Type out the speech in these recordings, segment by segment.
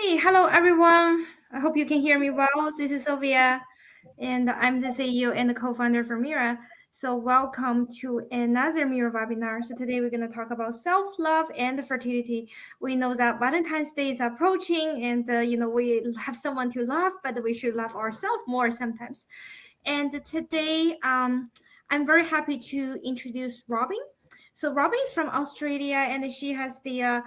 Hey, hello everyone. I hope you can hear me well. This is Sylvia, and I'm the CEO and the co-founder for Mira. So welcome to another Mira webinar. So today we're going to talk about self-love and fertility. We know that Valentine's Day is approaching, and we have someone to love, but we should love ourselves more sometimes. And today, I'm very happy to introduce Robyn. So Robyn is from Australia, and she has the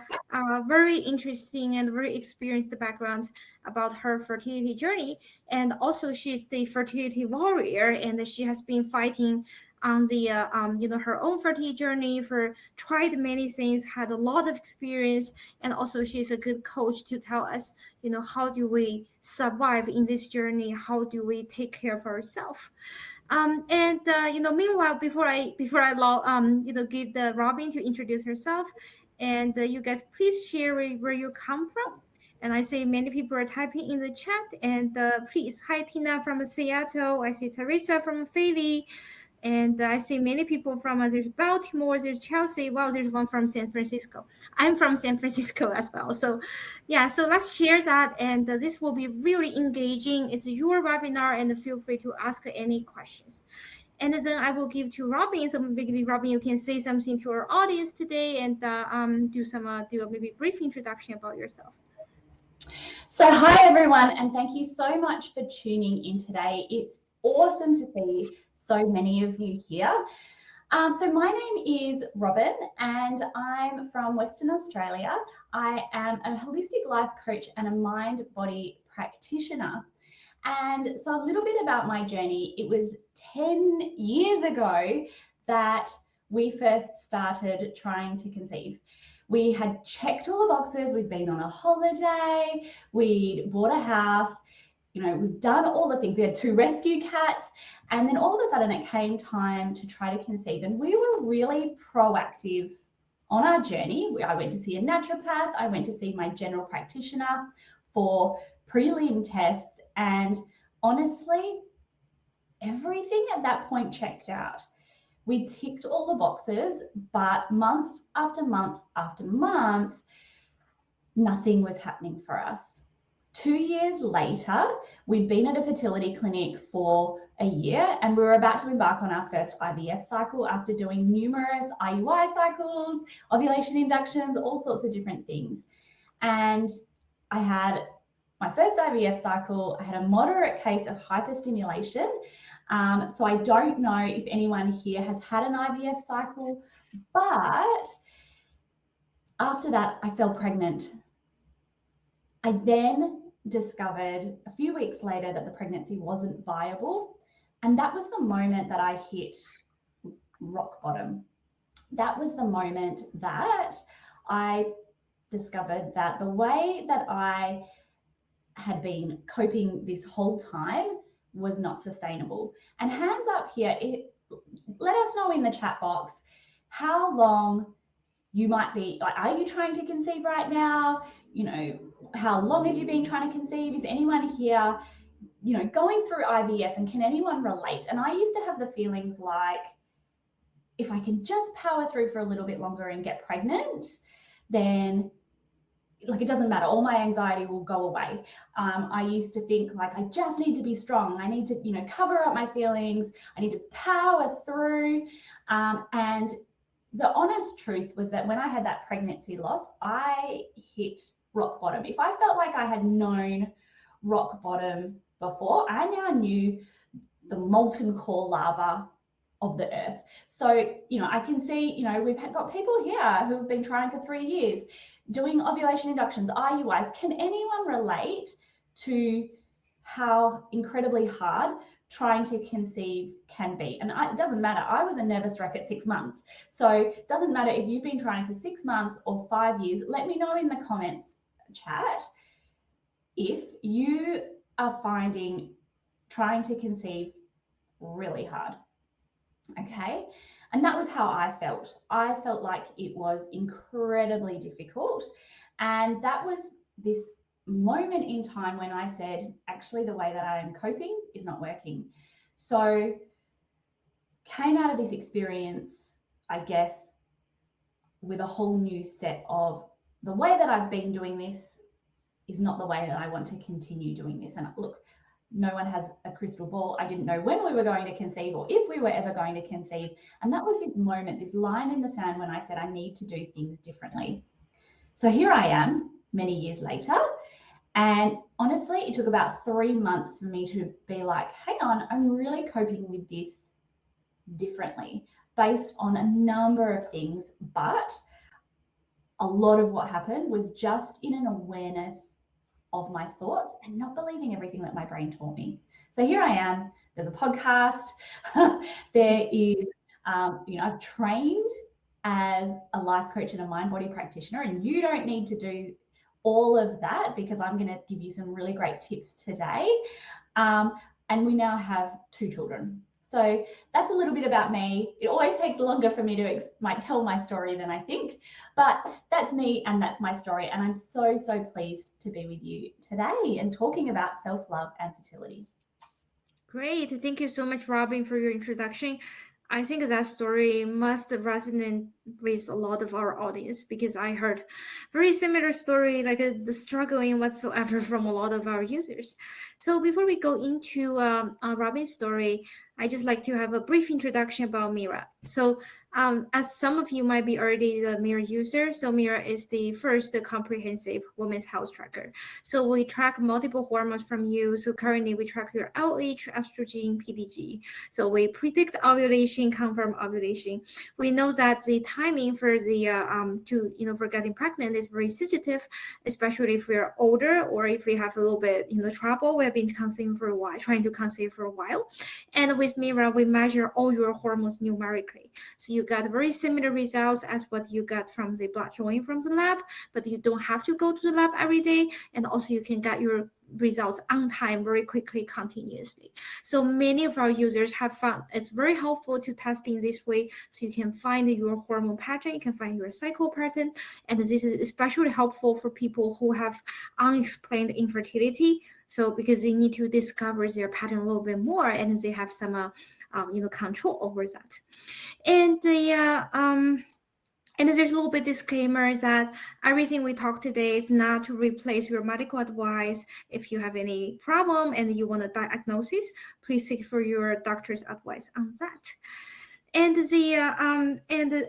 very interesting and very experienced background about her fertility journey. And also, she's the fertility warrior, and she has been fighting on the her own fertility journey for tried many things, had a lot of experience, and also she's a good coach to tell us, how do we survive in this journey? How do we take care of ourselves? Meanwhile, give the Robyn to introduce herself, and you guys please share where you come from. And I see many people are typing in the chat. And please, hi Tina from Seattle. I see Teresa from Philly. And I see many people from there's Baltimore, there's Chelsea. Wow, there's one from San Francisco. I'm from San Francisco as well. So, yeah, so let's share that. And this will be really engaging. It's your webinar, and feel free to ask any questions. And then I will give to Robyn. So maybe Robyn, you can say something to our audience today, and do a maybe brief introduction about yourself. So hi everyone, and thank you so much for tuning in today. It's awesome to see so many of you here. So my name is Robyn, and I'm from Western Australia. I am a holistic life coach and a mind body practitioner. And so a little bit about my journey. It was 10 years ago that we first started trying to conceive. We had checked all the boxes. We'd been on a holiday. We'd bought a house. We've done all the things. We had 2 rescue cats. And then all of a sudden it came time to try to conceive. And we were really proactive on our journey. I went to see a naturopath. I went to see my general practitioner for prelim tests. And honestly, everything at that point checked out. We ticked all the boxes, but month after month after month, nothing was happening for us. 2 years later, we'd been at a fertility clinic for a year, and we were about to embark on our first Ivf cycle after doing numerous IUI cycles, ovulation inductions, all sorts of different things. And I had my first IVF cycle. I had a moderate case of hyperstimulation. So I don't know if anyone here has had an IVF cycle, but after that, I fell pregnant. I then discovered a few weeks later that the pregnancy wasn't viable. And that was the moment that I hit rock bottom. That was the moment that I discovered that the way that I had been coping this whole time was not sustainable. And hands up here, let us know in the chat box how long you might be, like, are you trying to conceive right now? How long have you been trying to conceive? Is anyone here, going through IVF, and can anyone relate? And I used to have the feelings like, if I can just power through for a little bit longer and get pregnant, then it doesn't matter, all my anxiety will go away. I used to think like, I just need to be strong. I need to, cover up my feelings. I need to power through. And the honest truth was that when I had that pregnancy loss, I hit rock bottom. If I felt like I had known rock bottom before, I now knew the molten core lava of the earth. So, I can see, we've got people here who have been trying for 3 years, doing ovulation inductions, IUIs. Can anyone relate to how incredibly hard trying to conceive can be? And it doesn't matter. I was a nervous wreck at 6 months. So it doesn't matter if you've been trying for 6 months or 5 years. Let me know in the comments chat if you are finding trying to conceive really hard. Okay. And that was how I felt. I felt like it was incredibly difficult. And that was this moment in time when I said, actually, the way that I am coping is not working. So came out of this experience, I guess, with a whole new set of the way that I've been doing this is not the way that I want to continue doing this. And look, no one has a crystal ball. I didn't know when we were going to conceive or if we were ever going to conceive. And that was this moment, this line in the sand when I said, I need to do things differently. So here I am many years later. And honestly, it took about 3 months for me to be like, hang on, I'm really coping with this differently based on a number of things. But a lot of what happened was just in an awareness of my thoughts and not believing everything that my brain taught me. So here I am. There's a podcast. There is, I've trained as a life coach and a mind body practitioner, and you don't need to do all of that because I'm going to give you some really great tips today. And we now have 2 children. So that's a little bit about me. It always takes longer for me to tell my story than I think, but that's me and that's my story. And I'm so, so pleased to be with you today and talking about self-love and fertility. Great. Thank you so much, Robyn, for your introduction. I think that story must resonate with a lot of our audience because I heard very similar story, like the struggling whatsoever from a lot of our users. So before we go into Robyn's story, I just like to have a brief introduction about Mira. So as some of you might be already the Mira user, so Mira is the first comprehensive women's health tracker. So we track multiple hormones from you. So currently we track your LH, estrogen, PDG. So we predict ovulation, confirm ovulation. We know that the timing for the for getting pregnant is very sensitive, especially if we're older or if we have a little bit trouble. We have been conceiving for a while, trying to conceive for a while, and with Mira we measure all your hormones numerically. So you got very similar results as what you got from the blood drawing from the lab, but you don't have to go to the lab every day, and also you can get your results on time very quickly continuously. So many of our users have found it's very helpful to testing this way, so you can find your hormone pattern, you can find your cycle pattern, and this is especially helpful for people who have unexplained infertility, so because they need to discover their pattern a little bit more and they have some control over that. And there's a little bit disclaimer that everything we talk today is not to replace your medical advice. If you have any problem and you want a diagnosis, please seek for your doctor's advice on that. And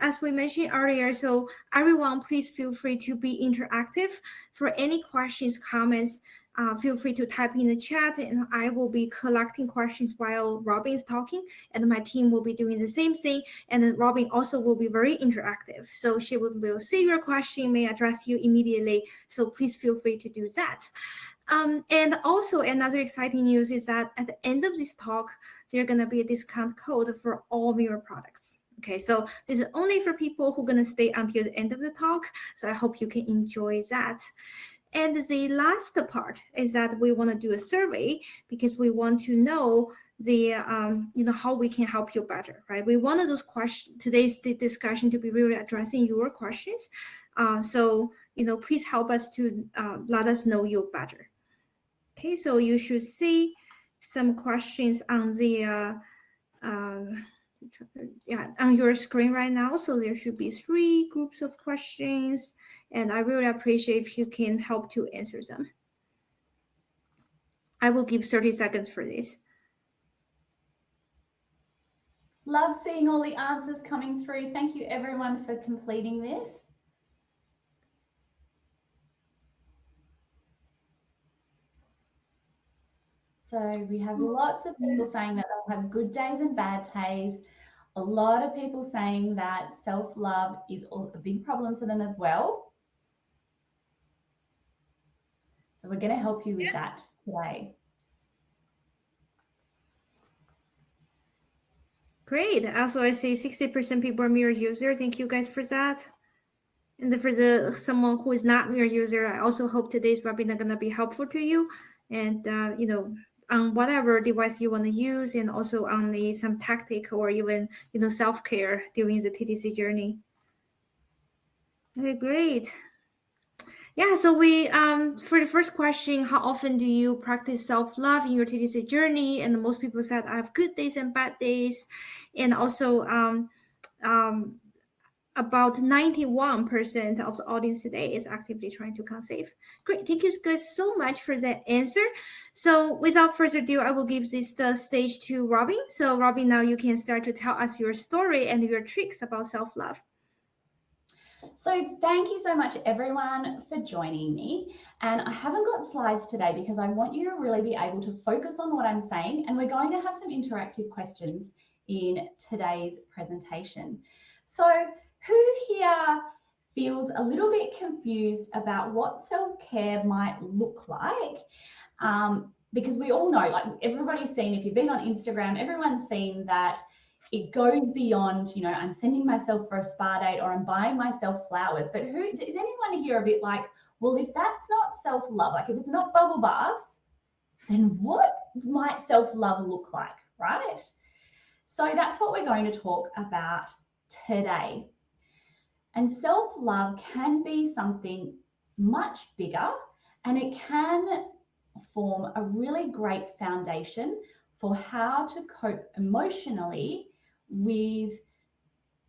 as we mentioned earlier, so everyone, please feel free to be interactive. For any questions, comments, feel free to type in the chat, and I will be collecting questions while Robyn is talking, and my team will be doing the same thing. And then Robyn also will be very interactive, so she will see your question, may address you immediately. So please feel free to do that. And also another exciting news is that at the end of this talk, there's going to be a discount code for all Mira products. Okay, so this is only for people who are going to stay until the end of the talk. So I hope you can enjoy that. And the last part is that we want to do a survey because we want to know the how we can help you better, right? We wanted those questions, today's discussion, to be really addressing your questions. So please help us to let us know you better. Okay, so you should see some questions on the on your screen right now. So there should be 3 groups of questions, and I really appreciate if you can help to answer them. I will give 30 seconds for this. Love seeing all the answers coming through. Thank you everyone for completing this. So we have lots of people saying that they'll have good days and bad days. A lot of people saying that self-love is a big problem for them as well. So we're going to help you with that today. Great. Also, I see 60% people are Mira user. Thank you guys for that. And for someone who is not Mira user, I also hope today's webinar going to be helpful to you. And on whatever device you want to use, and also on some tactic or even self-care during the TTC journey. Okay, great. Yeah, so we for the first question, how often do you practice self-love in your TTC journey? And most people said I have good days and bad days. And also about 91% of the audience today is actively trying to conceive. Great. Thank you guys so much for that answer. So without further ado, I will give the stage to Robyn. So Robyn, now you can start to tell us your story and your tricks about self-love. So thank you so much everyone for joining me. And I haven't got slides today because I want you to really be able to focus on what I'm saying. And we're going to have some interactive questions in today's presentation. So who here feels a little bit confused about what self-care might look like? Because we all know, like everybody's seen, if you've been on Instagram, everyone's seen that it goes beyond, you know, I'm sending myself for a spa date or I'm buying myself flowers. But who is anyone here a bit like, well, if that's not self-love, like if it's not bubble baths, then what might self-love look like, right? So that's what we're going to talk about today. And self-love can be something much bigger, and it can form a really great foundation for how to cope emotionally with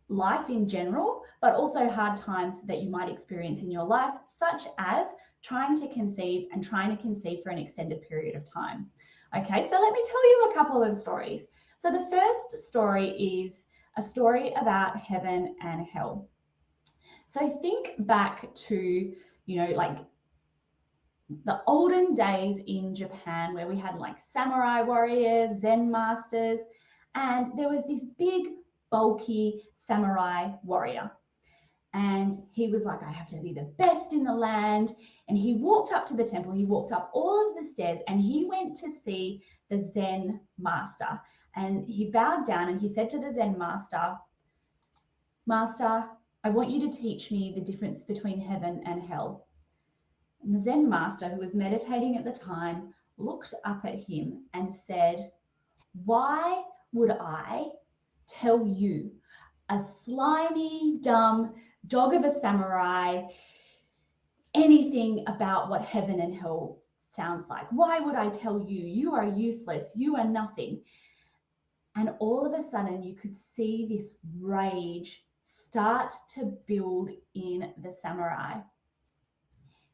life in general, but also hard times that you might experience in your life, such as trying to conceive and trying to conceive for an extended period of time. Okay, so let me tell you a couple of stories. So the first story is a story about heaven and hell. So think back to, you know, like the olden days in Japan where we had like samurai warriors, Zen masters, and there was this big, bulky samurai warrior. And he was like, I have to be the best in the land. And he walked up to the temple, he walked up all of the stairs, and he went to see the Zen master. And he bowed down and he said to the Zen master, Master, I want you to teach me the difference between heaven and hell. And the Zen master, who was meditating at the time, looked up at him and said, why would I tell you, a slimy, dumb dog of a samurai, anything about what heaven and hell sounds like? Why would I tell you? You are useless. You are nothing. And all of a sudden, you could see this rage start to build in the samurai.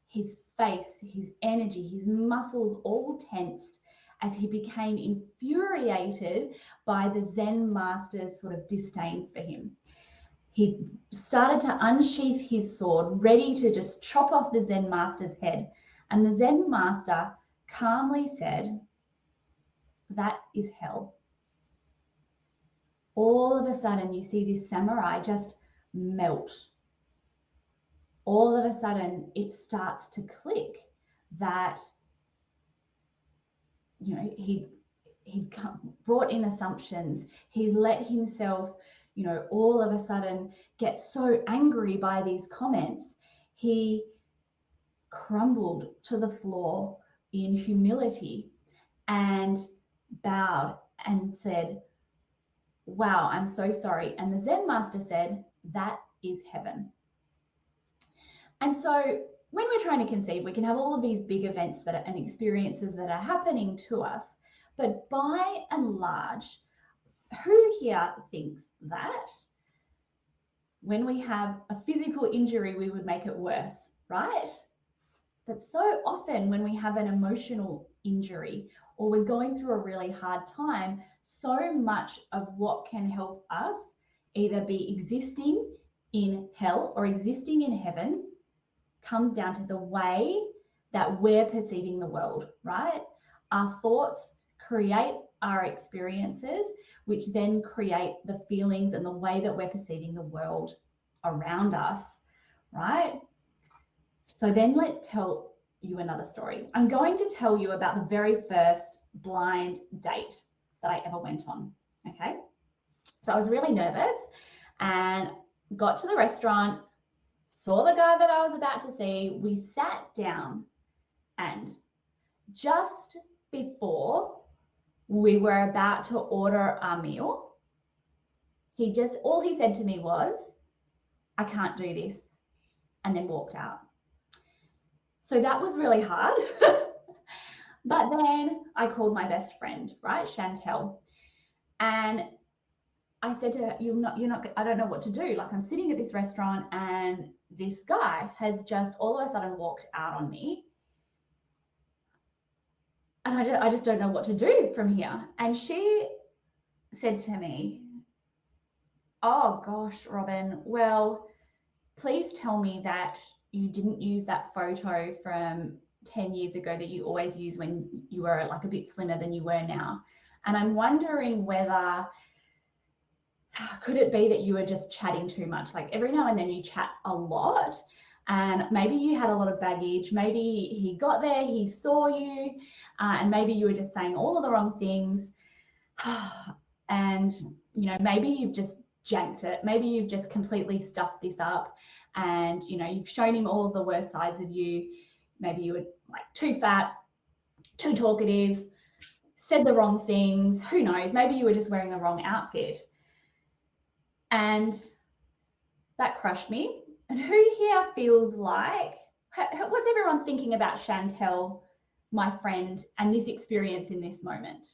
His face, his energy, his muscles all tensed as he became infuriated by the Zen master's sort of disdain for him. He started to unsheath his sword, ready to just chop off the Zen master's head. And the Zen master calmly said, that is hell. All of a sudden, you see this samurai just melt. All of a sudden, it starts to click that, you know, he brought in assumptions. He let himself, you know, all of a sudden get so angry by these comments. He crumbled to the floor in humility and bowed and said, wow, I'm so sorry. And the Zen master said, that is heaven. And so when we're trying to conceive, we can have all of these big events and experiences that are happening to us. But by and large, who here thinks that when we have a physical injury, we would make it worse, right? But so often when we have an emotional injury or we're going through a really hard time, so much of what can help us either be existing in hell or existing in heaven comes down to the way that we're perceiving the world, right? Our thoughts create our experiences, which then create the feelings and the way that we're perceiving the world around us, right? So then let's tell you another story. I'm going to tell you about the very first blind date that I ever went on, okay? So I was really nervous and got to the restaurant, saw the guy that I was about to see. We sat down, and just before we were about to order our meal, all he said to me was, I can't do this, and then walked out. So that was really hard. But then I called my best friend, right, Chantel, and I said to her, you're not, I don't know what to do. Like, I'm sitting at this restaurant and this guy has just all of a sudden walked out on me. And I just don't know what to do from here. And she said to me, oh gosh, Robyn, well, please tell me that you didn't use that photo from 10 years ago that you always use when you were like a bit slimmer than you were now. And I'm wondering whether, could it be that you were just chatting too much? Like, every now and then you chat a lot, and maybe you had a lot of baggage. Maybe he got there, he saw you, and maybe you were just saying all of the wrong things. And, you know, maybe you've just janked it. Maybe you've just completely stuffed this up, and, you know, you've shown him all of the worst sides of you. Maybe you were like too fat, too talkative, said the wrong things. Who knows? Maybe you were just wearing the wrong outfit. And that crushed me. And who here feels like, what's everyone thinking about Chantel, my friend, and this experience in this moment?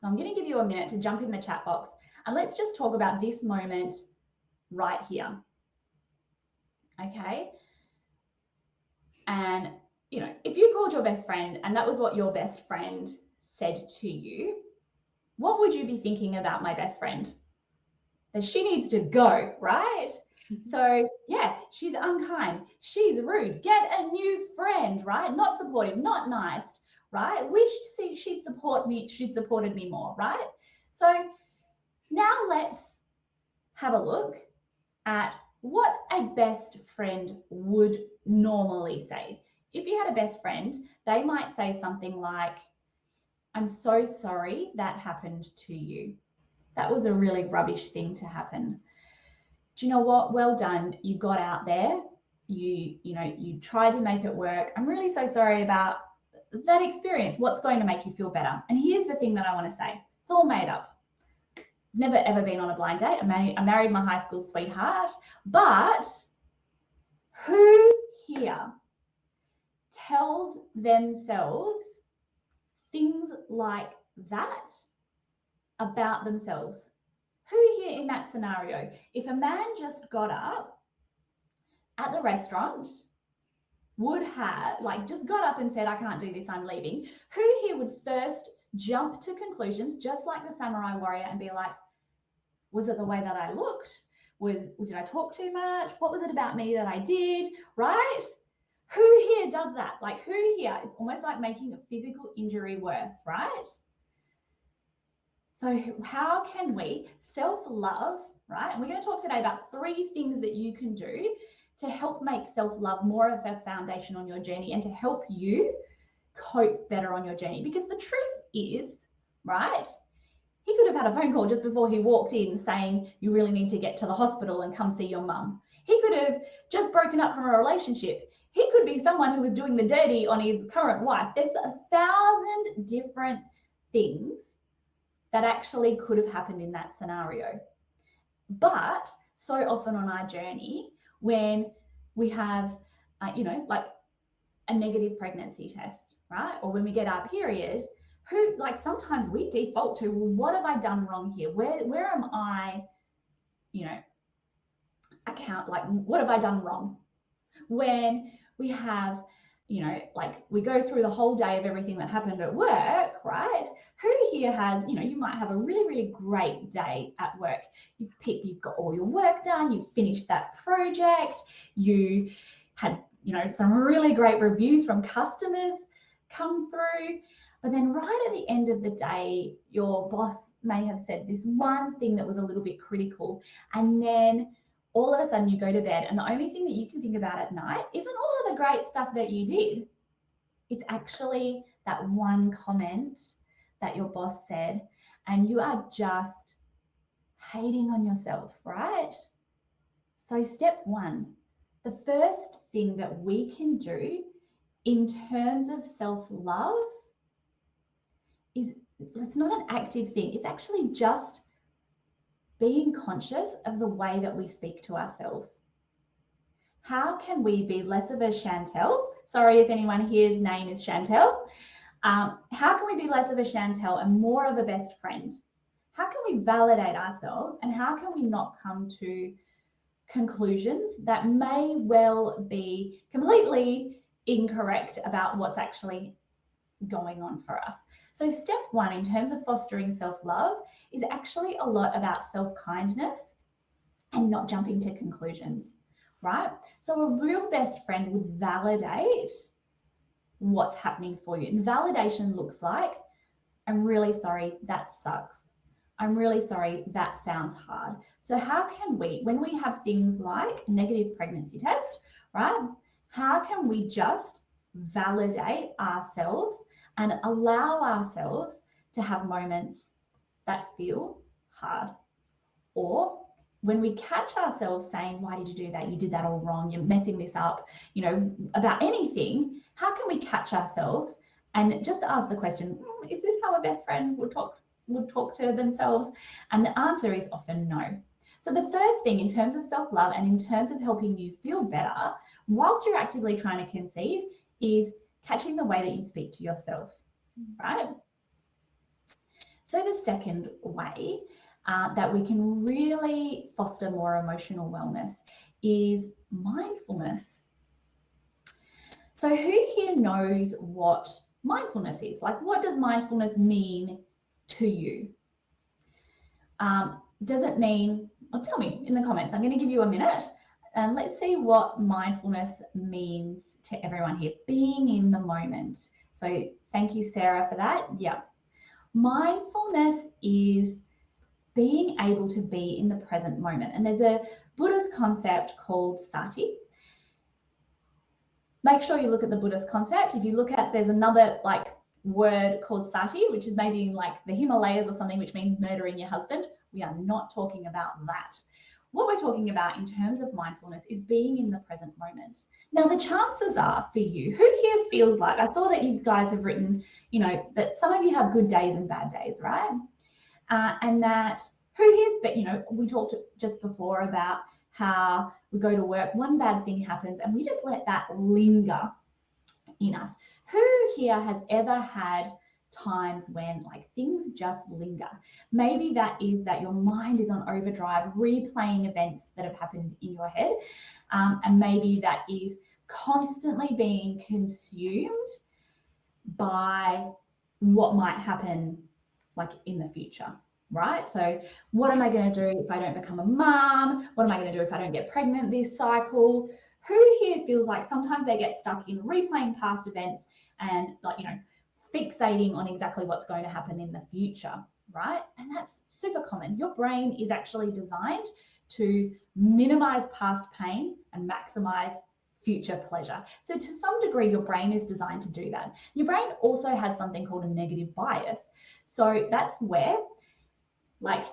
So I'm going to give you a minute to jump in the chat box, and let's just talk about this moment right here. Okay. And, you know, if you called your best friend and that was what your best friend said to you, what would you be thinking about my best friend? That she needs to go, right? So yeah, she's unkind, she's rude, get a new friend, right? Not supportive, not nice, right? Wished she'd supported me more, right? So now let's have a look at what a best friend would normally say. If you had a best friend, they might say something like, I'm so sorry that happened to you. That was a really rubbish thing to happen. Do you know what? Well done. You got out there. You tried to make it work. I'm really so sorry about that experience. What's going to make you feel better? And here's the thing that I want to say. It's all made up. Never ever been on a blind date. I married my high school sweetheart. But who here tells themselves things like that about themselves? Who here in that scenario, if a man just got up at the restaurant, would have, like, just got up and said, I can't do this, I'm leaving, who here would first jump to conclusions, just like the samurai warrior, and be like, was it the way that I looked? Did I talk too much? What was it about me that I did, right? Who here does that? Like, who here, it's almost like making a physical injury worse, right? So how can we self-love, right? And we're going to talk today about 3 things that you can do to help make self-love more of a foundation on your journey and to help you cope better on your journey. Because the truth is, right, he could have had a phone call just before he walked in saying, you really need to get to the hospital and come see your mum. He could have just broken up from a relationship. He could be someone who was doing the dirty on his current wife. There's 1,000 different things that actually could have happened in that scenario. But so often on our journey, when we have, like a negative pregnancy test, right? Or when we get our period, sometimes we default to, well, what have I done wrong here? Where am I, what have I done wrong? When we have, we go through the whole day of everything that happened at work, right? Who here has, you might have a really, really great day at work. You've got all your work done, you've finished that project, you had, some really great reviews from customers come through. But then right at the end of the day, your boss may have said this one thing that was a little bit critical. And then all of a sudden you go to bed and the only thing that you can think about at night isn't all of the great stuff that you did. It's actually that one comment that your boss said, and you are just hating on yourself, right? So step 1, the first thing that we can do in terms of self-love is, it's not an active thing. It's actually just being conscious of the way that we speak to ourselves. How can we be less of a Chantel? Sorry if anyone here's name is Chantel. How can we be less of a Chantel and more of a best friend? how can we validate ourselves, and how can we not come to conclusions that may well be completely incorrect about what's actually going on for us. So step one in terms of fostering self-love is actually a lot about self-kindness and not jumping to conclusions, right? So a real best friend would validate what's happening for you. And validation looks like, I'm really sorry, that sucks. I'm really sorry, that sounds hard. So how can we, when we have things like a negative pregnancy test, right? How can we just validate ourselves and allow ourselves to have moments that feel hard? Or when we catch ourselves saying, why did you do that? You did that all wrong. You're messing this up, you know, about anything. How can we catch ourselves and just ask the question, is this how a best friend would talk to themselves? And the answer is often no. So the first thing in terms of self-love and in terms of helping you feel better whilst you're actively trying to conceive is catching the way that you speak to yourself, right? So the second way that we can really foster more emotional wellness is mindfulness. So who here knows what mindfulness is? Like, what does mindfulness mean to you? Does it mean, well, tell me in the comments. I'm going to give you a minute and let's see what mindfulness means to everyone here. Being in the moment. So thank you, Sarah, for that. Yeah. Mindfulness is being able to be in the present moment. And there's a Buddhist concept called Sati. Make sure you look at the Buddhist concept. If you look at, there's another like word called Sati, which is maybe in like the Himalayas or something, which means murdering your husband. We are not talking about that. What we're talking about in terms of mindfulness is being in the present moment. Now, the chances are for you, who here feels like, I saw that you guys have written, you know, that some of you have good days and bad days, right? And that who here's, but you know, we talked just before about how we go to work, one bad thing happens and we just let that linger in us. Who here has ever had times when like things just linger? Maybe that is that your mind is on overdrive, replaying events that have happened in your head. And maybe that is constantly being consumed by what might happen like in the future, right? So what am I going to do if I don't become a mom? What am I going to do if I don't get pregnant this cycle? Who here feels like sometimes they get stuck in replaying past events and like, you know, fixating on exactly what's going to happen in the future, right? And that's super common. Your brain is actually designed to minimize past pain and maximize future pleasure. So to some degree, your brain is designed to do that. Your brain also has something called a negative bias. So that's where, like,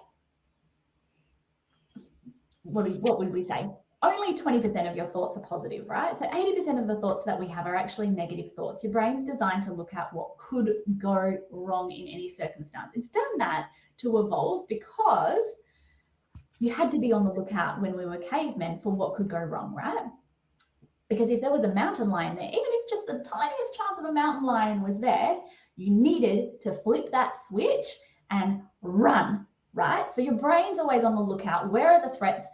what would we say? Only 20% of your thoughts are positive, right? So 80% of the thoughts that we have are actually negative thoughts. Your brain's designed to look at what could go wrong in any circumstance. It's done that to evolve because you had to be on the lookout when we were cavemen for what could go wrong, right? Because if there was a mountain lion there, even if just the tiniest chance of a mountain lion was there, you needed to flip that switch and run, right? So your brain's always on the lookout. Where are the threats?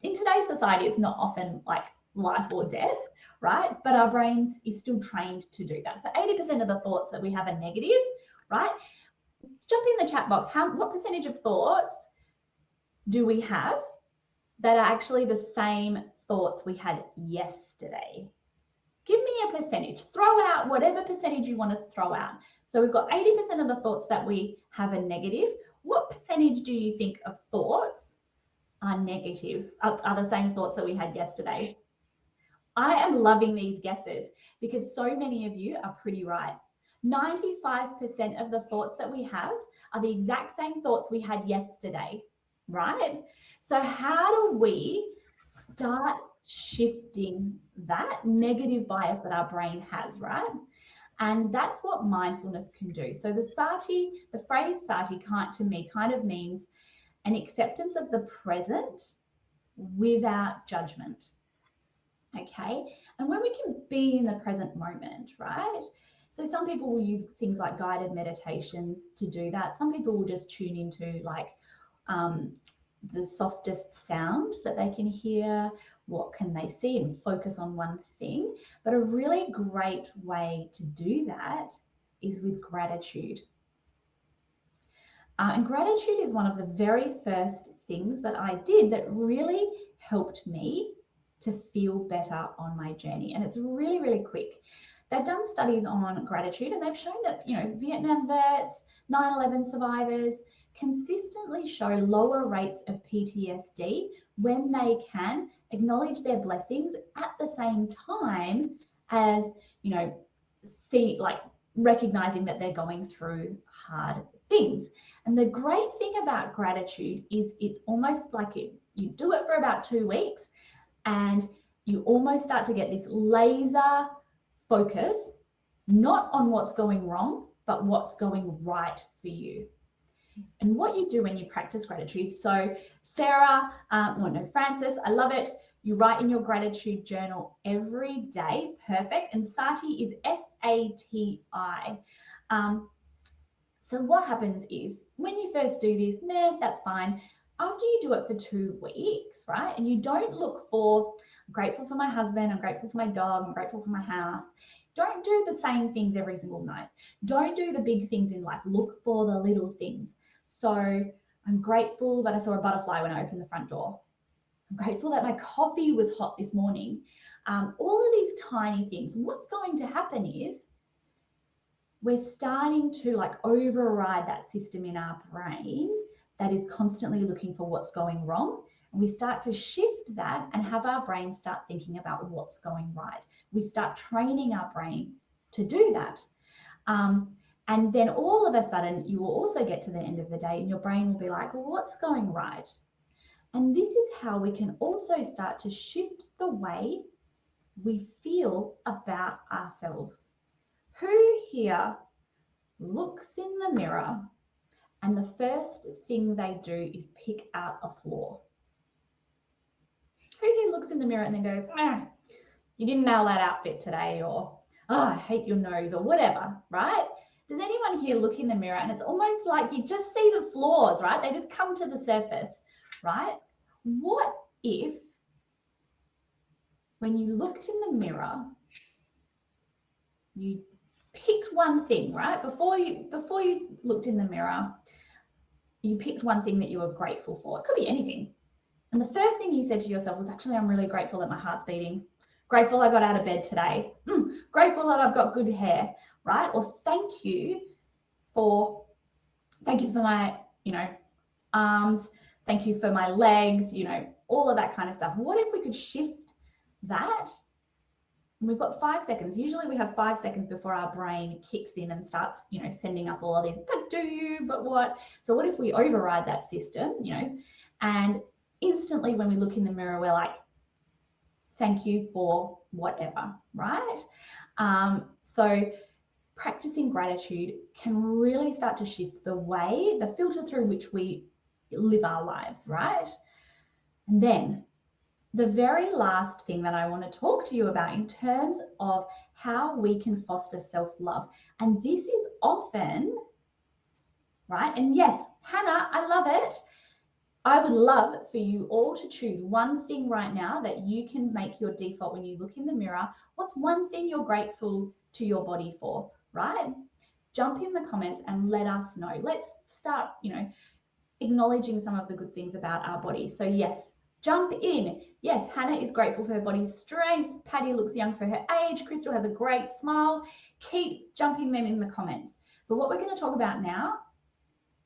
In today's society, it's not often like life or death, right? But our brains is still trained to do that. So 80% of the thoughts that we have are negative, right? Jump in the chat box. What percentage of thoughts do we have that are actually the same thoughts we had yesterday? Give me a percentage. Throw out whatever percentage you want to throw out. So we've got 80% of the thoughts that we have are negative. What percentage do you think of thoughts are negative, are the same thoughts that we had yesterday? I am loving these guesses because so many of you are pretty right. 95% of the thoughts that we have are the exact same thoughts we had yesterday, right? So how do we start shifting that negative bias that our brain has, right? And that's what mindfulness can do. So the phrase Sati to me kind of means an acceptance of the present without judgment. Okay, and when we can be in the present moment, right? So some people will use things like guided meditations to do that. Some people will just tune into like the softest sound that they can hear, what can they see, and focus on one thing. But a really great way to do that is with gratitude. And gratitude is one of the very first things that I did that really helped me to feel better on my journey. And it's really, really quick. They've done studies on gratitude, and they've shown that, Vietnam vets, 9/11 survivors consistently show lower rates of PTSD when they can acknowledge their blessings at the same time as, recognizing that they're going through hard things. And the great thing about gratitude is it's almost like you do it for about 2 weeks and you almost start to get this laser focus, not on what's going wrong, but what's going right for you. And what you do when you practice gratitude, so Francis, I love it. You write in your gratitude journal every day, perfect. And Sati is S-A-T-I. So what happens is when you first do this, that's fine. After you do it for 2 weeks, right? And you don't look for, I'm grateful for my husband, I'm grateful for my dog, I'm grateful for my house. Don't do the same things every single night. Don't do the big things in life. Look for the little things. So I'm grateful that I saw a butterfly when I opened the front door. I'm grateful that my coffee was hot this morning. All of these tiny things. What's going to happen is we're starting to override that system in our brain that is constantly looking for what's going wrong. And we start to shift that and have our brain start thinking about what's going right. We start training our brain to do that. And then all of a sudden, you will also get to the end of the day and your brain will be like, well, what's going right? And this is how we can also start to shift the way we feel about ourselves. Who here looks in the mirror and the first thing they do is pick out a flaw? Who here looks in the mirror and then goes, you didn't nail that outfit today, or I hate your nose, or whatever, right? Does anyone here look in the mirror and it's almost like you just see the flaws, right? They just come to the surface, right? What if when you looked in the mirror, you picked one thing, right? Before you looked in the mirror, you picked one thing that you were grateful for. It could be anything. And the first thing you said to yourself was, actually, I'm really grateful that my heart's beating. Grateful I got out of bed today. Grateful that I've got good hair, right? Or thank you for my, arms. Thank you for my legs, all of that kind of stuff. What if we could shift that? And we've got 5 seconds. Usually we have 5 seconds before our brain kicks in and starts, sending us all of these, but do you, but what? So what if we override that system, and instantly when we look in the mirror, we're like, thank you for whatever, right? So practicing gratitude can really start to shift the filter through which we live our lives, right? And then the very last thing that I want to talk to you about in terms of how we can foster self-love, and this is often, right? And yes, Hannah, I love it. I would love for you all to choose one thing right now that you can make your default when you look in the mirror. What's one thing you're grateful to your body for, right? Jump in the comments and let us know. Let's start, acknowledging some of the good things about our body. So yes, jump in. Yes, Hannah is grateful for her body's strength. Patty looks young for her age. Crystal has a great smile. Keep jumping them in the comments. But what we're going to talk about now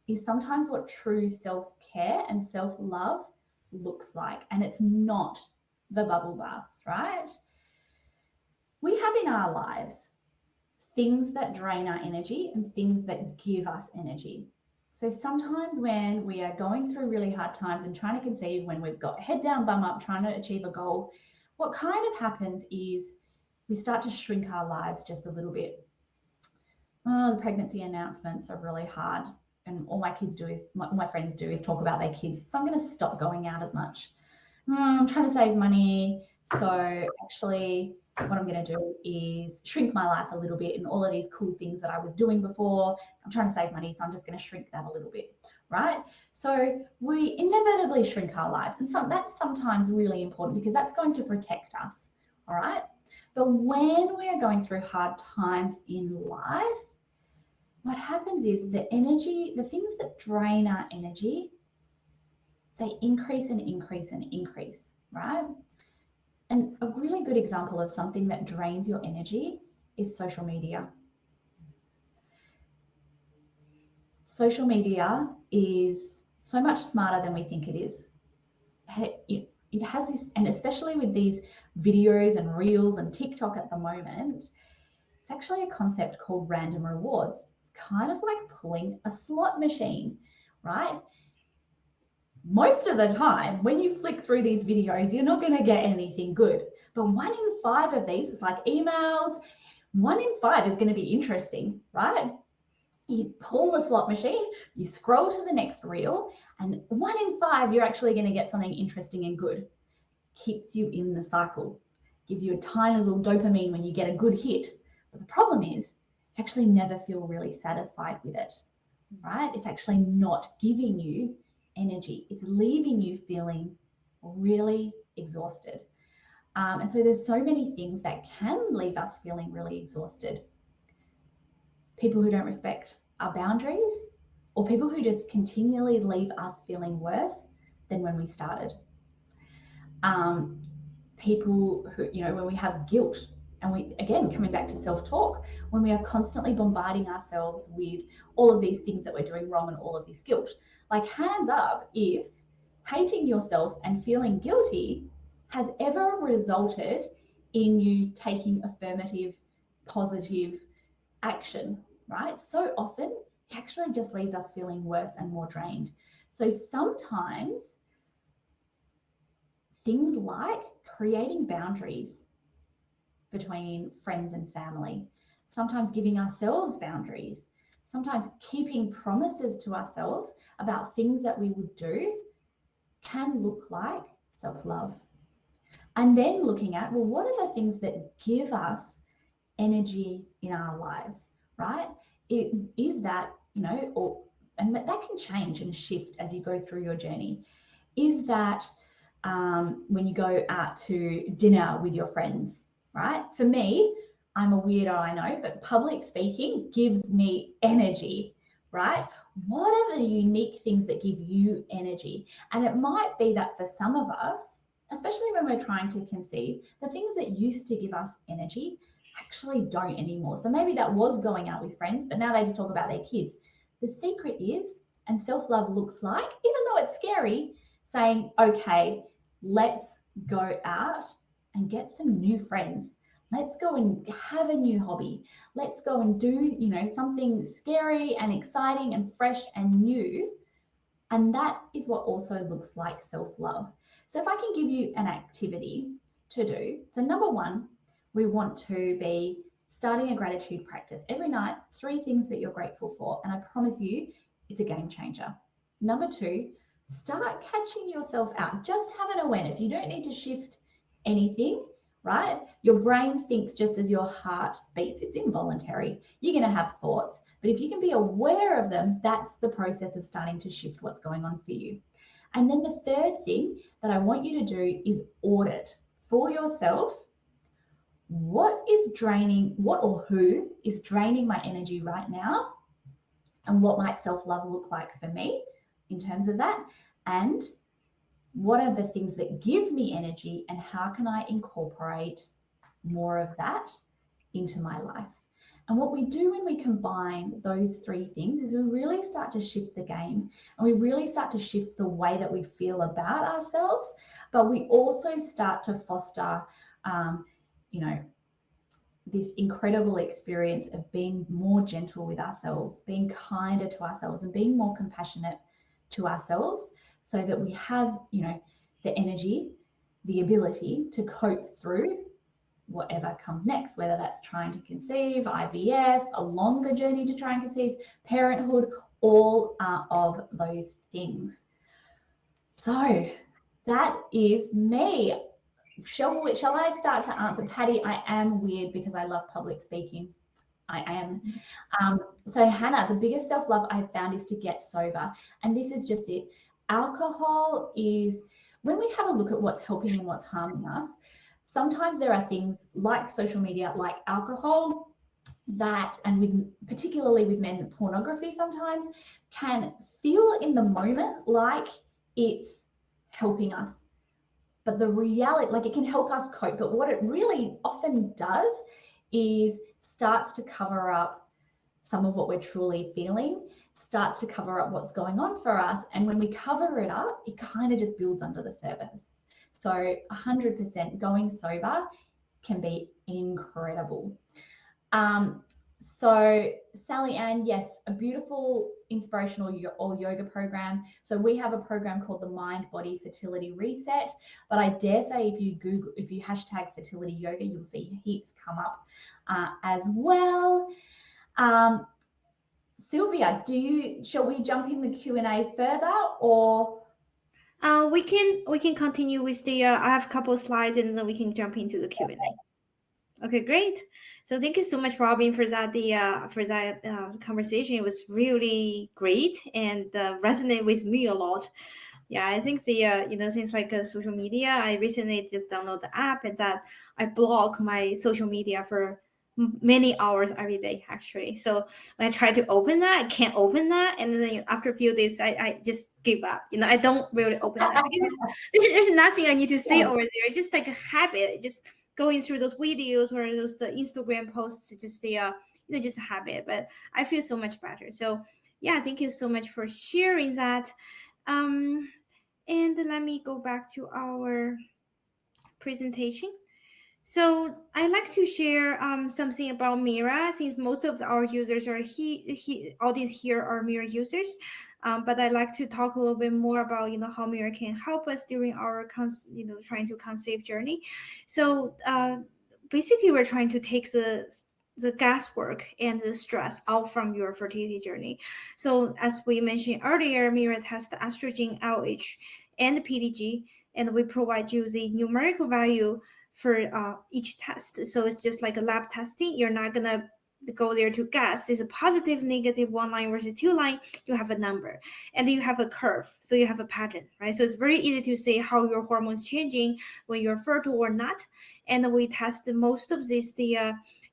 is sometimes what true self-care and self-love looks like. And it's not the bubble baths, right? We have in our lives things that drain our energy and things that give us energy. So sometimes when we are going through really hard times and trying to conceive, when we've got head down, bum up, trying to achieve a goal, what kind of happens is we start to shrink our lives just a little bit. Oh, the pregnancy announcements are really hard. And all my kids do is, all my friends do is talk about their kids. So I'm going to stop going out as much. I'm trying to save money. So actually, what I'm going to do is shrink my life a little bit, and all of these cool things that I was doing before, I'm trying to save money, so I'm just going to shrink that a little bit, right? So we inevitably shrink our lives, and that's sometimes really important because that's going to protect us, all right? But when we are going through hard times in life, what happens is the energy, the things that drain our energy, they increase and increase and increase, right? And a really good example of something that drains your energy is social media. Social media is so much smarter than we think it is. It has this, and especially with these videos and reels and TikTok at the moment, it's actually a concept called random rewards. It's kind of like pulling a slot machine, right? Most of the time, when you flick through these videos, you're not going to get anything good. But 1 in 5 of these, it's like emails, 1 in 5 is going to be interesting, right? You pull the slot machine, you scroll to the next reel, and 1 in 5, you're actually going to get something interesting and good. Keeps you in the cycle, gives you a tiny little dopamine when you get a good hit. But the problem is, you actually never feel really satisfied with it, right? It's actually not giving you energy. It's leaving you feeling really exhausted. And so there's so many things that can leave us feeling really exhausted. People who don't respect our boundaries, or people who just continually leave us feeling worse than when we started. People who, when we have guilt, and we, again, coming back to self-talk, when we are constantly bombarding ourselves with all of these things that we're doing wrong and all of this guilt. Like, hands up if hating yourself and feeling guilty has ever resulted in you taking affirmative, positive action, right? So often it actually just leaves us feeling worse and more drained. So sometimes things like creating boundaries between friends and family, sometimes giving ourselves boundaries, sometimes keeping promises to ourselves about things that we would do can look like self-love. And then looking at, well, what are the things that give us energy in our lives, right? It is that, and that can change and shift as you go through your journey. Is that when you go out to dinner with your friends, right? For me, I'm a weirdo, I know, but public speaking gives me energy, right? What are the unique things that give you energy? And it might be that for some of us, especially when we're trying to conceive, the things that used to give us energy actually don't anymore. So maybe that was going out with friends, but now they just talk about their kids. The secret is, and self-love looks like, even though it's scary, saying, okay, let's go out and get some new friends. Let's go and have a new hobby. Let's go and do, something scary and exciting and fresh and new. And that is what also looks like self-love. So if I can give you an activity to do, so number 1, we want to be starting a gratitude practice. Every night, 3 things that you're grateful for. And I promise you, it's a game changer. Number 2, start catching yourself out. Just have an awareness. You don't need to shift anything, right? Your brain thinks just as your heart beats. It's involuntary. You're going to have thoughts. But if you can be aware of them, that's the process of starting to shift what's going on for you. And then the third thing that I want you to do is audit for yourself what or who is draining my energy right now, and what might self-love look like for me in terms of that, and what are the things that give me energy, and how can I incorporate more of that into my life. And what we do when we combine those 3 things is we really start to shift the game, and we really start to shift the way that we feel about ourselves, but we also start to foster this incredible experience of being more gentle with ourselves, being kinder to ourselves, and being more compassionate to ourselves, so that we have, the energy, the ability to cope through whatever comes next, whether that's trying to conceive, IVF, a longer journey to try and conceive, parenthood, all of those things. So that is me. shall I start to answer? Patty, I am weird because I love public speaking. I am. So Hannah, the biggest self-love I've found is to get sober. And this is just it. Alcohol is, when we have a look at what's helping and what's harming us, sometimes there are things like social media, like alcohol, that, and particularly with men, pornography sometimes can feel in the moment like it's helping us. But the reality, like, it can help us cope, but what it really often does is starts to cover up some of what we're truly feeling, starts to cover up what's going on for us. And when we cover it up, it kind of just builds under the surface. So 100% going sober can be incredible. So Sally Ann, yes, a beautiful inspirational yoga program. So we have a program called the Mind Body Fertility Reset, but I dare say if you hashtag fertility yoga, you'll see heaps come up as well. Sylvia, shall we jump in the Q&A further, or? We can continue with the. I have a couple of slides, and then we can jump into the Q&A. Okay, great. So thank you so much, Robyn, for that conversation. It was really great and resonated with me a lot. Yeah, I think since like social media, I recently just downloaded the app, and that I block my social media for many hours every day, actually. So when I try to open that, I can't open that, and then after a few days, I just give up. I don't really open that because there's nothing I need to say over there. It's just like a habit, just going through those videos or the Instagram posts, just just a habit. But I feel so much better. So yeah, thank you so much for sharing that. And let me go back to our presentation. So I like to share something about Mira, since most of our users are audience here are Mira users. But I'd like to talk a little bit more about how Mira can help us during our trying to conceive journey. So basically, we're trying to take the guesswork and the stress out from your fertility journey. So as we mentioned earlier, Mira tests the estrogen, LH, and PDG, and we provide you the numerical value for each test. So it's just like a lab testing. You're not gonna go there to guess. It's a positive, negative, one line versus two line. You have a number, and then you have a curve. So you have a pattern, right? So it's very easy to say how your hormones changing when you're fertile or not. And we test most of this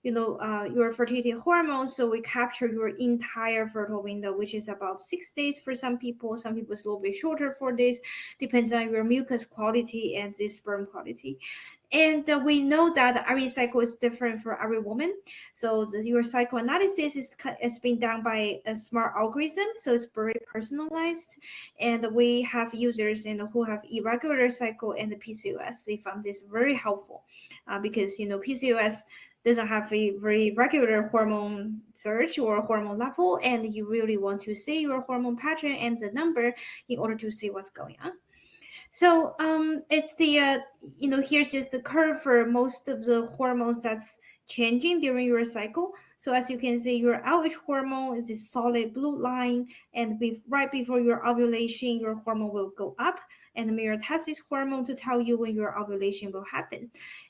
your fertility hormones. So we capture your entire fertile window, which is about 6 days for some people. Some people it's a little bit shorter, 4 days, depends on your mucus quality and the sperm quality. And we know that the Ivf cycle is different for every woman. So your cycle analysis is being done by a smart algorithm. So it's very personalized. And we have users who have irregular cycle and the PCOS. They found this very helpful because PCOS doesn't have a very regular hormone surge or hormone level, and you really want to see your hormone pattern and the number in order to see what's going on. So it's the here's just the curve for most of the hormones that's changing during your cycle. So as you can see, your LH hormone is a solid blue line, and right before your ovulation, your hormone will go up, and the Mira tests this hormone to tell you when your ovulation will happen.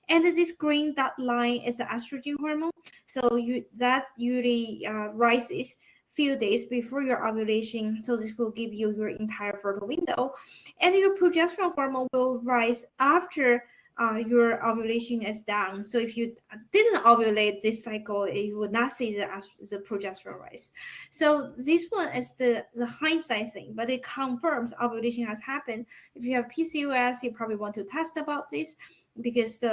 And this green dot line is the estrogen hormone. So that usually rises few days before your ovulation. So this will give you your entire fertile window. And your progesterone hormone will rise after your ovulation is down. So if you didn't ovulate this cycle, you would not see the progesterone rise. So this one is the hindsight thing, but it confirms ovulation has happened. If you have PCOS, you probably want to test about this, because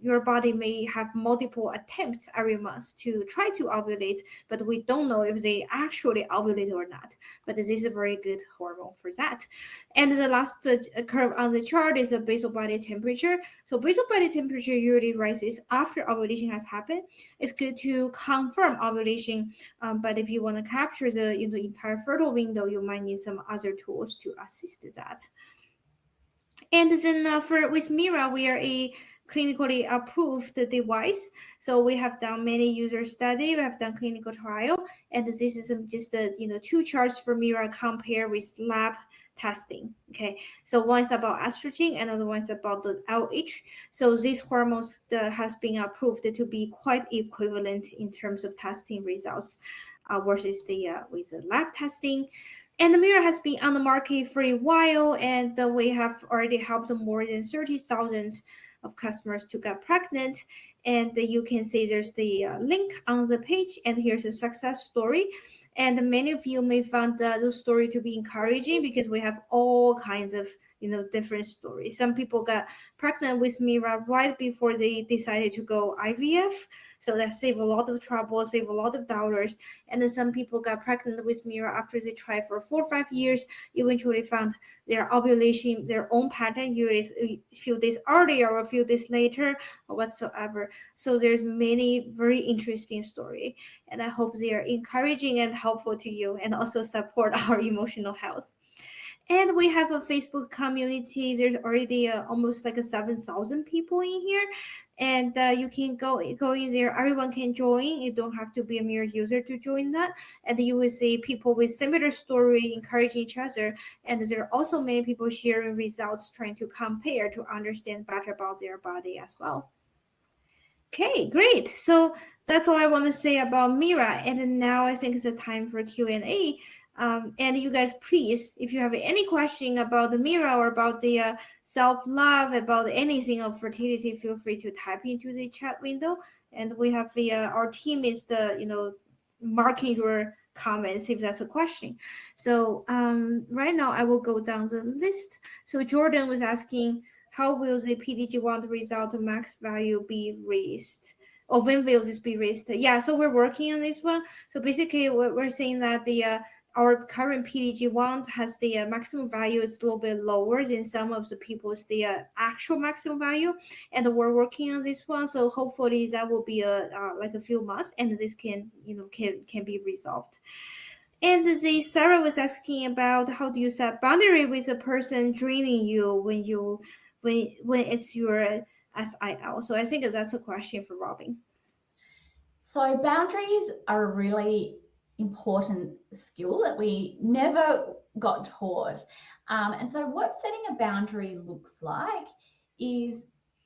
your body may have multiple attempts every month to try to ovulate, but we don't know if they actually ovulate or not. But this is a very good hormone for that. And the last curve on the chart is a basal body temperature. So basal body temperature usually rises after ovulation has happened. It's good to confirm ovulation, but if you want to capture the entire fertile window, you might need some other tools to assist that. And then with Mira, we are a clinically approved device. So we have done many user study, we have done clinical trial, and this is just two charts for Mira compare with lab testing. Okay, so one is about estrogen, another one is about the LH. So these hormones has been approved to be quite equivalent in terms of testing results versus the with the lab testing. And the mirror has been on the market for a while, and we have already helped more than 30,000 of customers to get pregnant. And you can see there's the link on the page, and here's a success story. And many of you may find the story to be encouraging because we have all kinds of different stories. Some people got pregnant with Mira right before they decided to go IVF, so that saved a lot of trouble, saved a lot of dollars. And then some people got pregnant with Mira after they tried for 4 or 5 years, eventually found their ovulation, their own pattern, usually a few days earlier or a few days later or whatsoever. So there's many very interesting stories, and I hope they are encouraging and helpful to you and also support our emotional health. And we have a Facebook community. There's already almost like 7,000 people in here, and you can go in there. Everyone can join. You don't have to be a mere user to join that. And you will see people with similar story encouraging each other. And there are also many people sharing results, trying to compare to understand better about their body as well. Okay, great. So that's all I want to say about Mira. And now I think it's a time for Q&A. And you guys, please, if you have any question about the Mira or about the self-love, about anything of fertility, feel free to type into the chat window. And we have our team is marking your comments if that's a question. So right now I will go down the list. So Jordan was asking, how will the PDG1 result max value be raised? Or when will this be raised? Yeah, so we're working on this one. So basically, we're saying that our current PDG1 has the maximum value is a little bit lower than some of the people's actual maximum value, and we're working on this one. So hopefully that will be like a few months, and this can be resolved. And the Sarah was asking about how do you set boundary with a person draining you when it's your SIL. So I think that's a question for Robyn. So boundaries are a really important skill that we never got taught. And so what setting a boundary looks like is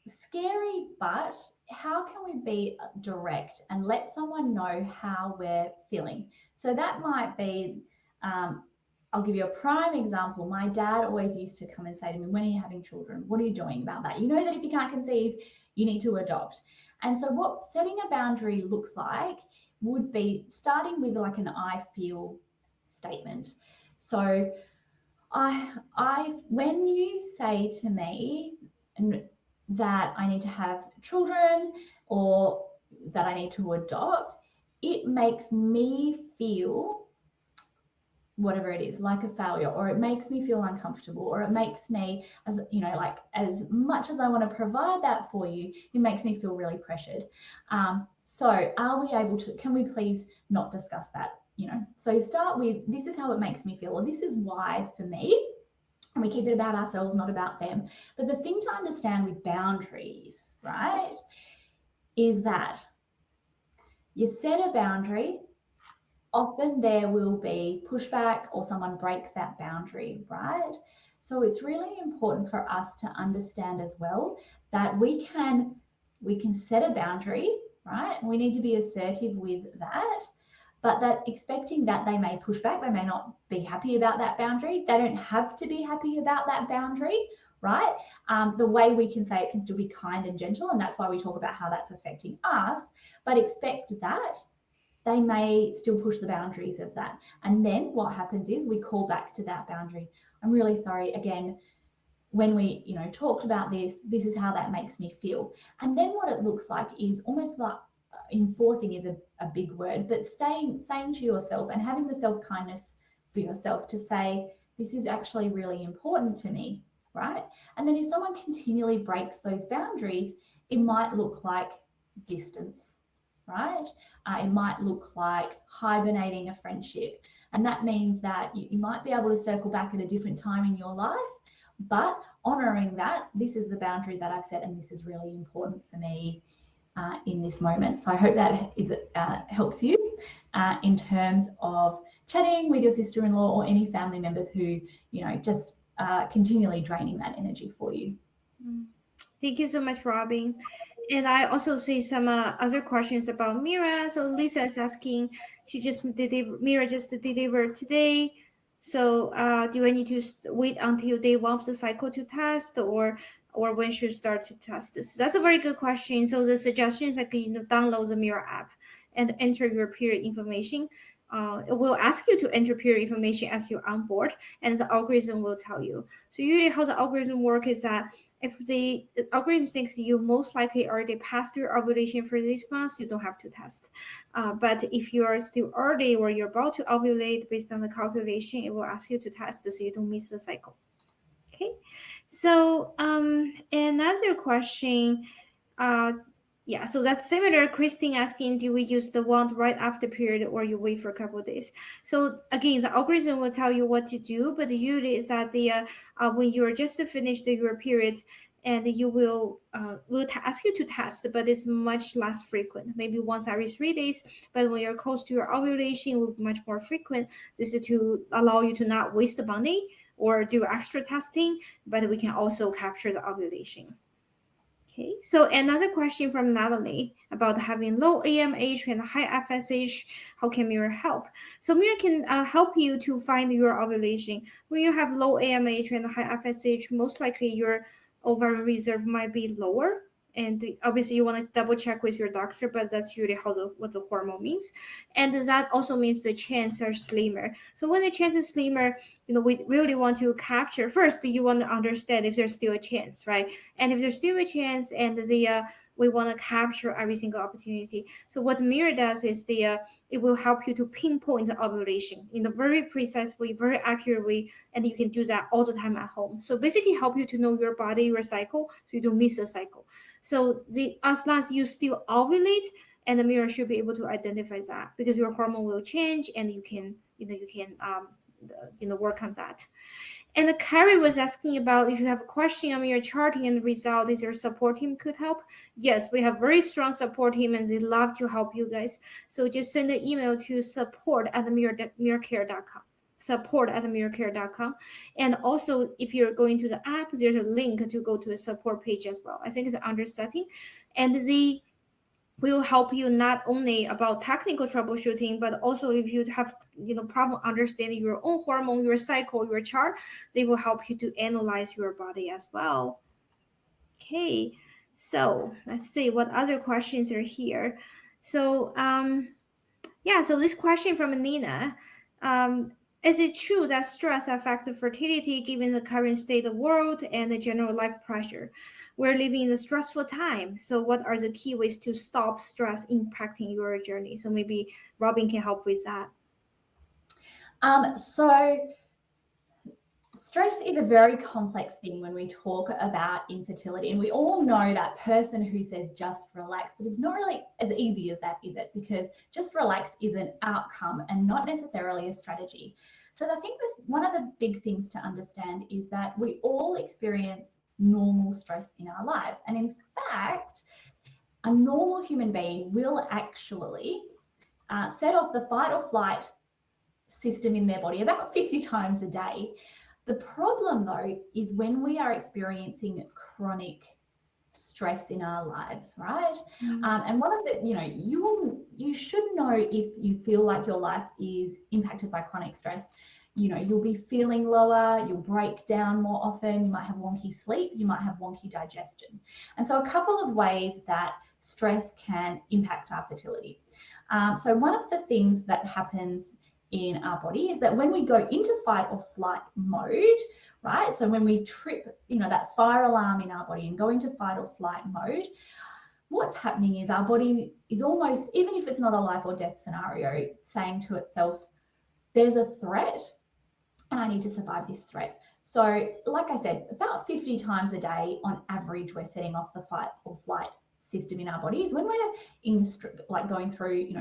scary, but how can we be direct and let someone know how we're feeling? So that might be, I'll give you a prime example. My dad always used to come and say to me, when are you having children? What are you doing about that? You know that if you can't conceive, you need to adopt. And so what setting a boundary looks like would be starting with like an I feel statement. So when you say to me that I need to have children or that I need to adopt, it makes me feel whatever it is, like a failure, or it makes me feel uncomfortable, or it makes me, as like as much as I want to provide that for you, it makes me feel really pressured. So are we able to, can we please not discuss that? So start with, this is how it makes me feel, or this is why for me, and we keep it about ourselves, not about them. But the thing to understand with boundaries, right, is that you set a boundary, often there will be pushback or someone breaks that boundary, right? So it's really important for us to understand as well that we can set a boundary, right? And we need to be assertive with that, but that expecting that they may push back, they may not be happy about that boundary. They don't have to be happy about that boundary, right? The way we can say it can still be kind and gentle, and that's why we talk about how that's affecting us, but expect that they may still push the boundaries of that. And then what happens is we call back to that boundary. I'm really sorry, again, when we talked about this is how that makes me feel. And then what it looks like is almost like enforcing is a big word, but saying to yourself and having the self-kindness for yourself to say, this is actually really important to me, right? And then if someone continually breaks those boundaries, it might look like distance, right? It might look like hibernating a friendship. And that means that you might be able to circle back at a different time in your life, but honoring that this is the boundary that I've set and this is really important for me in this moment. So I hope that helps you. in terms of chatting with your sister-in-law or any family members who, just continually draining that energy for you. Thank you so much, Robyn. And I also see some other questions about Mira. So Lisa is asking, Mira just delivered today. So do I need to wait until day 1 of the cycle to test, or when should start to test this? That's a very good question. So the suggestion is that you download the Mira app and enter your period information. It will ask you to enter period information as you're on board, and the algorithm will tell you. So usually how the algorithm works is that if the algorithm thinks you most likely already passed your ovulation for this month, you don't have to test. But if you are still early or you're about to ovulate, based on the calculation, it will ask you to test so you don't miss the cycle. Okay, so another question, yeah, so that's similar. Christine asking, do we use the wand right after period or you wait for a couple of days? So again, the algorithm will tell you what to do, but usually is that when you're just finished your period, and you will ask you to test, but it's much less frequent, maybe once every 3 days. But when you're close to your ovulation, it will be much more frequent. This is to allow you to not waste the money or do extra testing, but we can also capture the ovulation. Okay, so another question from Natalie about having low AMH and high FSH. How can Mirror help? So Mirror can help you to find your ovulation. When you have low AMH and high FSH, most likely your ovarian reserve might be lower. And obviously you want to double check with your doctor, but that's usually what the hormone means. And that also means the chances are slimmer. So when the chance is slimmer, we really want to capture, first you want to understand if there's still a chance, right? And if there's still a chance, and we want to capture every single opportunity. So what Mirror does is it will help you to pinpoint the ovulation in a very precise way, very accurate way, and you can do that all the time at home. So basically help you to know your body, your cycle, so you don't miss a cycle. So as long as you still ovulate, and the Mirror should be able to identify that, because your hormone will change, and you can work on that. And Carrie was asking about if you have a question on your charting and result, is your support team could help? Yes, we have very strong support team, and they love to help you guys. So just send an email to support@mirrorcare.com. support@mirrorcare.com. And also, if you're going to the app, there's a link to go to a support page as well. I think it's under setting, and they will help you not only about technical troubleshooting, but also if you have problem understanding your own hormone, your cycle, your chart, they will help you to analyze your body as well. Okay, so let's see what other questions are here. So so this question from Nina, is it true that stress affects fertility given the current state of the world and the general life pressure? We're living in a stressful time. So what are the key ways to stop stress impacting your journey? So maybe Robyn can help with that. So stress is a very complex thing when we talk about infertility, and we all know that person who says just relax, but it's not really as easy as that, is it? Because just relax is an outcome and not necessarily a strategy. So I think one of the big things to understand is that we all experience normal stress in our lives, and in fact a normal human being will actually set off the fight or flight system in their body about 50 times a day. The problem though is when we are experiencing chronic stress in our lives, right? And one of the, you should know if you feel like your life is impacted by chronic stress. You'll be feeling lower, you'll break down more often, you might have wonky sleep, you might have wonky digestion. And so a couple of ways that stress can impact our fertility. So one of the things that happens in our body is that when we go into fight or flight mode, right? So when we trip, that fire alarm in our body and go into fight or flight mode, what's happening is our body is almost, even if it's not a life or death scenario, saying to itself, there's a threat and I need to survive this threat. So like I said, about 50 times a day on average, we're setting off the fight or flight system in our bodies. When we're going through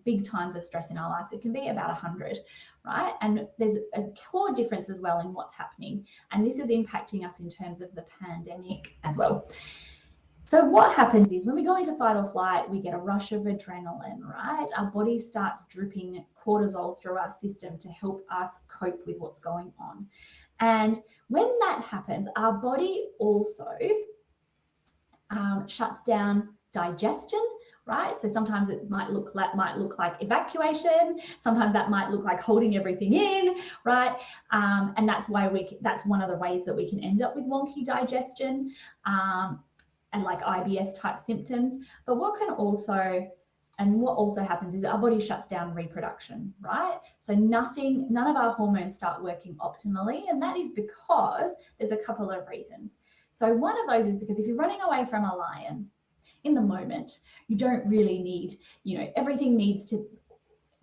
big times of stress in our lives, it can be about 100, right? And there's a core difference as well in what's happening, and this is impacting us in terms of the pandemic as well. So what happens is when we go into fight or flight, we get a rush of adrenaline, right? Our body starts dripping cortisol through our system to help us cope with what's going on. And when that happens, our body also shuts down digestion, right? So sometimes it might look like evacuation. Sometimes that might look like holding everything in, right? And that's one of the ways that we can end up with wonky digestion. And like IBS type symptoms. But what also happens is our body shuts down reproduction, right? So none of our hormones start working optimally. And that is because there's a couple of reasons. So one of those is because if you're running away from a lion in the moment, you don't really need, everything needs to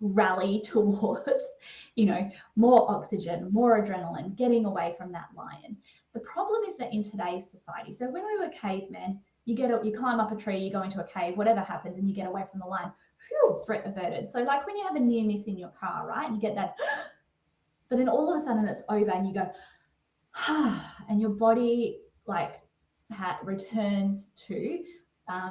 rally towards, more oxygen, more adrenaline, getting away from that lion. The problem is that in today's society, so when we were cavemen, you climb up a tree, you go into a cave, whatever happens, and you get away from the lion, threat averted. So like when you have a near miss in your car, right, and you get that, but then all of a sudden it's over and you go, and your body returns to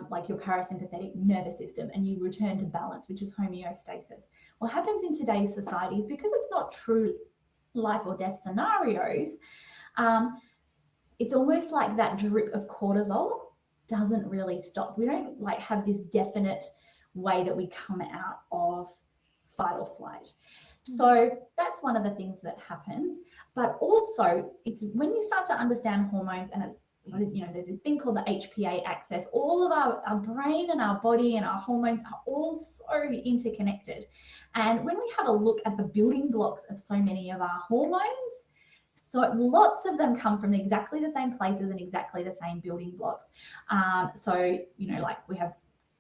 like your parasympathetic nervous system, and you return to balance, which is homeostasis. What happens in today's society is because it's not true life or death scenarios, it's almost like that drip of cortisol doesn't really stop. We don't have this definite way that we come out of fight or flight. So that's one of the things that happens. But also, it's when you start to understand hormones, and there's this thing called the HPA axis. All of our brain and our body and our hormones are all so interconnected. And when we have a look at the building blocks of so many of our hormones, so lots of them come from exactly the same places and exactly the same building blocks. So we have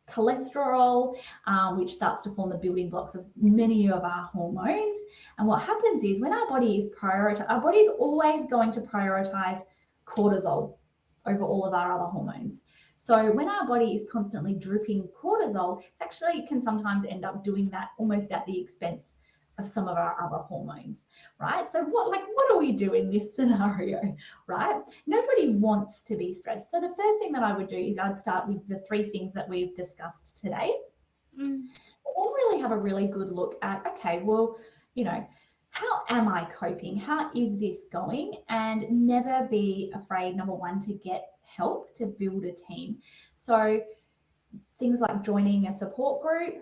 cholesterol, which starts to form the building blocks of many of our hormones. And what happens is when our body is always going to prioritize cortisol over all of our other hormones. So when our body is constantly dripping cortisol, it can sometimes end up doing that almost at the expense of some of our other hormones, right? So what do we do in this scenario, right? Nobody wants to be stressed. So the first thing that I would do is I'd start with the 3 things that we've discussed today. And then really have a really good look at, okay, well, how am I coping? How is this going? And never be afraid, number one, to get help to build a team. So things like joining a support group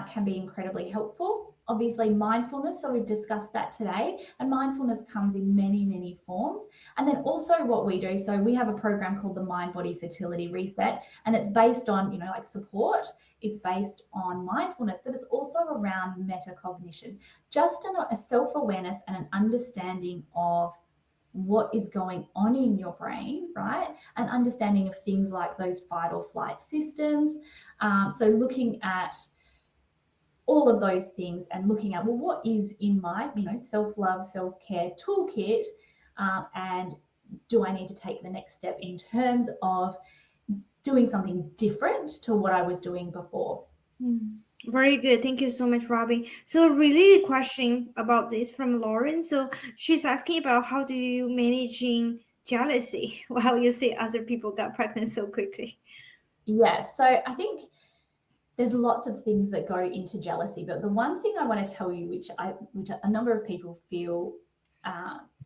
can be incredibly helpful. Obviously mindfulness, so we've discussed that today, and mindfulness comes in many, many forms. And then also what we do, so we have a program called the Mind Body Fertility Reset, and it's based on, support, it's based on mindfulness, but it's also around metacognition, just a self-awareness and an understanding of what is going on in your brain, right? An understanding of things like those fight or flight systems. So looking at all of those things and looking at, well, what is in my, self-love, self-care toolkit, and do I need to take the next step in terms of doing something different to what I was doing before? Very good. Thank you so much, Robyn. So really question about this from Lauren. So she's asking about how do you managing jealousy while you see other people got pregnant so quickly? Yeah, so I think there's lots of things that go into jealousy, but the one thing I want to tell you, which a number of people feel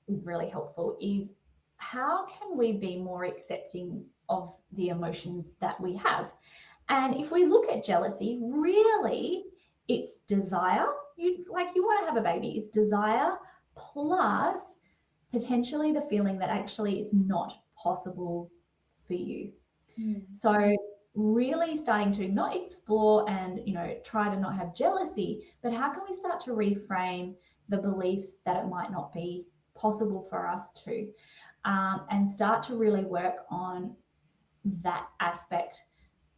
is really helpful, is how can we be more accepting of the emotions that we have? And if we look at jealousy, really it's desire. You want to have a baby. It's desire plus potentially the feeling that actually it's not possible for you. So really starting to not explore and try to not have jealousy, but how can we start to reframe the beliefs that it might not be possible for us to, and start to really work on that aspect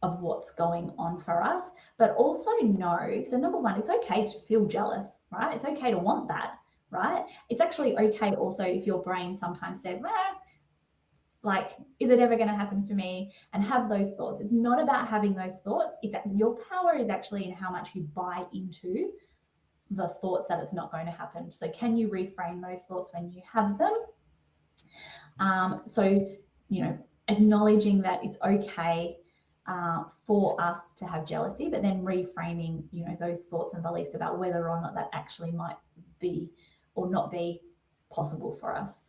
of what's going on for us, but also know, so number one, it's okay to feel jealous, right? It's okay to want that, right? It's actually okay also if your brain sometimes says, is it ever going to happen for me? And have those thoughts. It's not about having those thoughts. It's your power is actually in how much you buy into the thoughts that it's not going to happen. So can you reframe those thoughts when you have them? acknowledging that it's okay for us to have jealousy, but then reframing, those thoughts and beliefs about whether or not that actually might be or not be possible for us.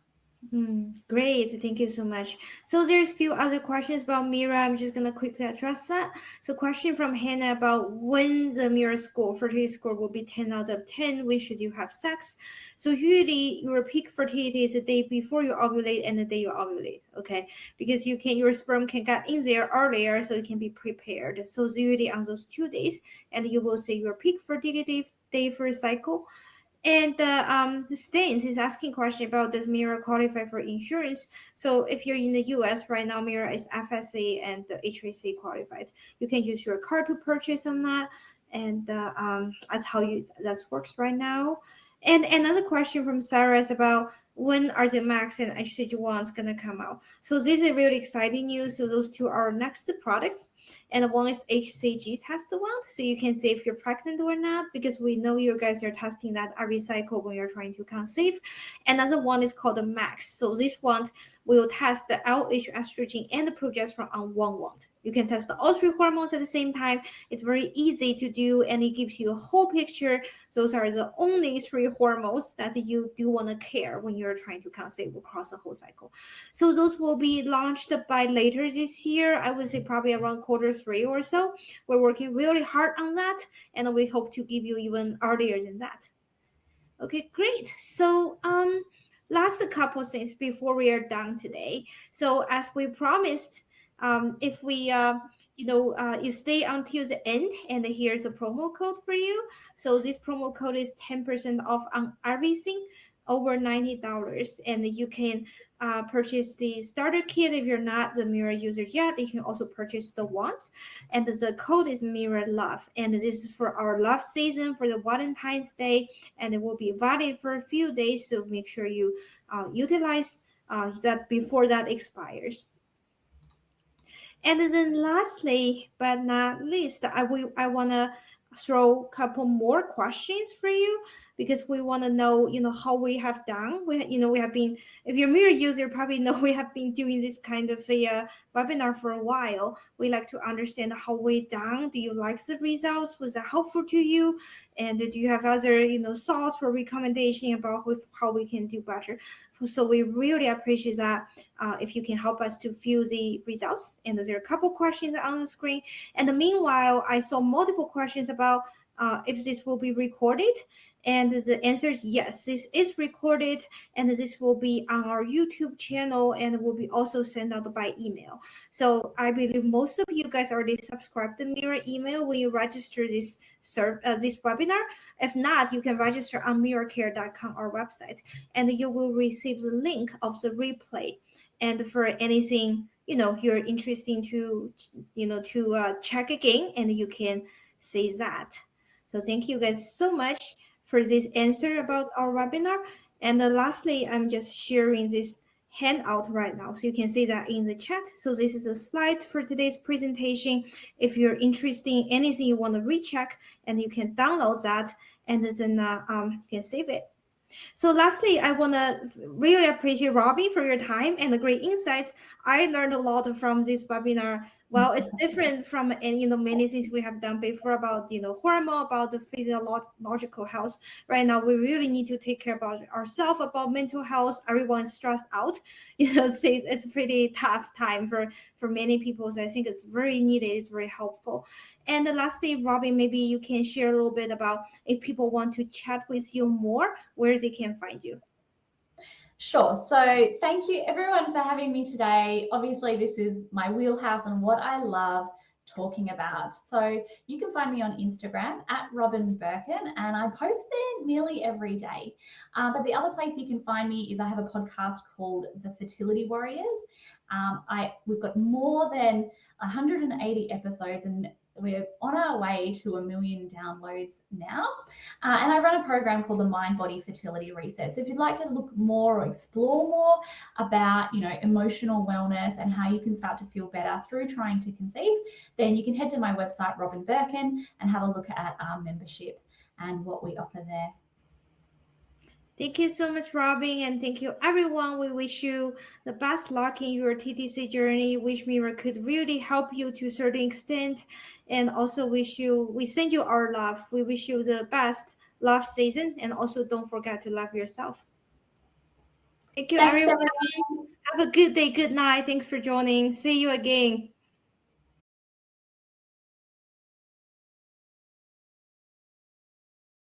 Great, thank you so much. So there's a few other questions about Mira. I'm just gonna quickly address that. So question from Hannah about when the Mira score, fertility score will be 10 out of 10. When should you have sex? So usually your peak fertility is the day before you ovulate and the day you ovulate. Okay, because your sperm can get in there earlier, so it can be prepared. So usually on those 2 days, and you will see your peak fertility day for a cycle. And Stains is asking question about does Mira qualify for insurance? So if you're in the US right now, Mira is FSA and the HSA qualified. You can use your card to purchase on that, and that's how that works right now. And another question from Sarah is about when are the Max and HCG1s gonna come out? So this is really exciting news. So those two are next products, and one is HCG test one, so you can see if you're pregnant or not, because we know you guys are testing that Ivf Cycle when you're trying to conceive. Another one is called the Max. So this one will test the LH, estrogen, and the progesterone on one wand. You can test all three hormones at the same time. It's very easy to do, and it gives you a whole picture. Those are the only three hormones that you do want to care when you're trying to conceive across the whole cycle. So those will be launched by later this year. I would say probably around Q3 or so. We're working really hard on that, and we hope to give you even earlier than that. Okay, great. So last couple things before we are done today. So as we promised, if we you stay until the end, and here's a promo code for you. So this promo code is 10% off on everything over $90, and you can purchase the starter kit if you're not the Mira user yet. You can also purchase the wands, and the code is Mira Love, and this is for our love season for the Valentine's Day, and it will be valid for a few days. So make sure you utilize that before that expires. And then lastly, but not least, I want to throw a couple more questions for you, because we want to know, how we have done. We have been, if you're a Mirror user, probably know we have been doing this kind of a webinar for a while. We like to understand how we done. Do you like the results? Was that helpful to you? And do you have other, thoughts or recommendation about how we can do better? So we really appreciate that. If you can help us to view the results. And there are a couple questions on the screen. And meanwhile, I saw multiple questions about if this will be recorded. And the answer is yes, this is recorded, and this will be on our YouTube channel, and will be also sent out by email. So I believe most of you guys already subscribed to Mira email when you register this webinar. If not, you can register on miracare.com, our website, and you will receive the link of the replay. And for anything you're interested to check again, and you can say that. So thank you guys so much for this answer about our webinar. And lastly, I'm just sharing this handout right now, so you can see that in the chat. So this is a slide for today's presentation. If you're interested in anything you want to recheck, and you can download that, and then you can save it. So lastly, I want to really appreciate Robyn for your time and the great insights. I learned a lot from this webinar. Well, it's different from many things we have done before about hormone, about the physiological health. Right now, we really need to take care about ourselves, about mental health. Everyone's stressed out. It's a pretty tough time for many people. So I think it's very needed. It's very helpful. And lastly, Robyn, maybe you can share a little bit about if people want to chat with you more, where they can find you. Sure. So thank you everyone for having me today. Obviously, this is my wheelhouse and what I love talking about. So you can find me on Instagram at Robyn Birkin, and I post there nearly every day. But the other place you can find me is I have a podcast called The Fertility Warriors. We've got more than 180 episodes, and we're on our way to 1 million downloads now. And I run a program called the Mind Body Fertility Reset. So if you'd like to look more or explore more about, emotional wellness and how you can start to feel better through trying to conceive, then you can head to my website, Robyn Birkin, and have a look at our membership and what we offer there. Thank you so much, Robyn, and thank you, everyone. We wish you the best luck in your TTC journey. Wish Mira could really help you to a certain extent, and also we send you our love. We wish you the best love season, and also don't forget to love yourself. Thank you, Thanks, everyone. everyone. Have a good day, good night. Thanks for joining. See you again.